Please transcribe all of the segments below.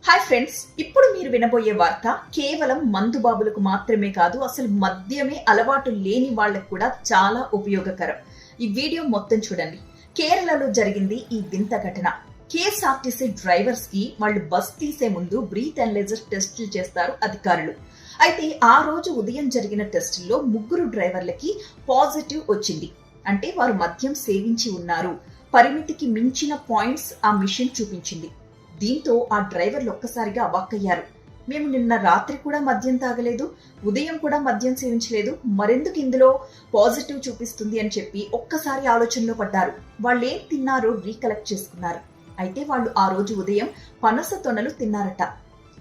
Hi friends, ఇప్పుడు మీరు వినబోయే వార్త కేవలం మందుబాబులకు మాత్రమే కాదు, అసలు మద్యమే అలవాటు లేని వాళ్ళకు కూడా చాలా ఉపయోగకరం. ఈ వీడియో మొత్తం చూడండి. కేరళలో జరిగింది ఈ వింత ఘటన. కేఎస్ఆర్టీసీ డ్రైవర్స్ కి వాళ్ళు బస్ తీసే ముందు బ్రీత్ అనలైజర్ టెస్టులు చేస్తారు అధికారులు. అయితే ఆ రోజు ఉదయం జరిగిన టెస్టుల్లో 3 డ్రైవర్లకి పాజిటివ్ వచ్చింది. అంటే వారు మద్యం సేవించి ఉన్నారు. పరిమితికి మించిన పాయింట్స్ ఆ మిషన్ చూపించింది. దీంతో ఆ డ్రైవర్లు ఒక్కసారిగా అవాక్కయ్యారు. మేము నిన్న రాత్రి కూడా మద్యం తాగలేదు, ఉదయం కూడా మద్యం సేవించలేదు, మరెందుకు ఇందులో పాజిటివ్ చూపిస్తుంది అని చెప్పి ఒక్కసారి ఆలోచనలో పడ్డారు. వాళ్ళు ఏం తిన్నారో రీకలెక్ట్ చేసుకున్నారు. అయితే వాళ్ళు ఆ రోజు ఉదయం పనస తొనలు తిన్నారట.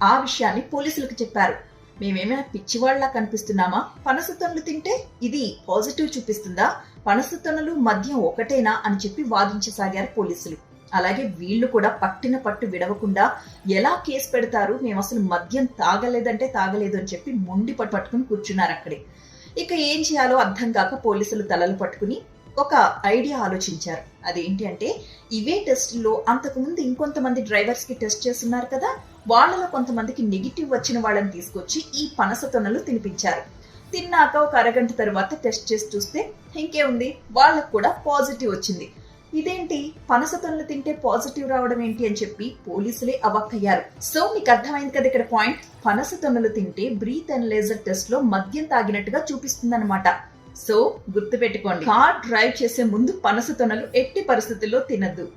ఆ విషయాన్ని పోలీసులకు చెప్పారు. మేమేమైనా పిచ్చివాళ్లా కనిపిస్తున్నామా? పనస తొనలు తింటే ఇది పాజిటివ్ చూపిస్తుందా? పనస తొనలు మద్యం ఒకటేనా అని చెప్పి వాదించసాగారు పోలీసులు. అలాగే వీళ్ళు కూడా పట్టిన పట్టు విడవకుండా ఎలా కేసు పెడతారు, మేము అసలు మద్యం తాగలేదంటే తాగలేదు అని చెప్పి మొండి పట్టుకుని కూర్చున్నారు అక్కడే. ఇక ఏం చేయాలో అర్థం కాక పోలీసులు తలలు పట్టుకుని ఒక ఐడియా ఆలోచించారు. అదేంటి అంటే, ఇవే టెస్టుల్లో అంతకుముందు ఇంకొంతమంది డ్రైవర్స్ కి టెస్ట్ చేస్తున్నారు కదా, వాళ్ళలో కొంతమందికి నెగిటివ్ వచ్చిన వాళ్ళని తీసుకొచ్చి ఈ పనస తొనలు తినిపించారు. తిన్నాక ఒక అరగంట తర్వాత టెస్ట్ చేసి చూస్తే ఇంకే ఉంది, వాళ్ళకు కూడా పాజిటివ్ వచ్చింది. ఇదేంటి, పనస తొనలు తింటే పాజిటివ్ రావడం ఏంటి అని చెప్పి పోలీసులే అవాక్కయ్యారు. సో మీకు అర్థమైంది కదా ఇక్కడ పాయింట్. పనస తొనలు తింటే బ్రీత్ అనలైజర్ టెస్ట్ లో మద్యం తాగినట్టుగా చూపిస్తుందన్నమాట. సో గుర్తుపెట్టుకోండి, కార్ డ్రైవ్ చేసే ముందు పనస తొనలు ఎట్టి పరిస్థితుల్లో తినద్దు.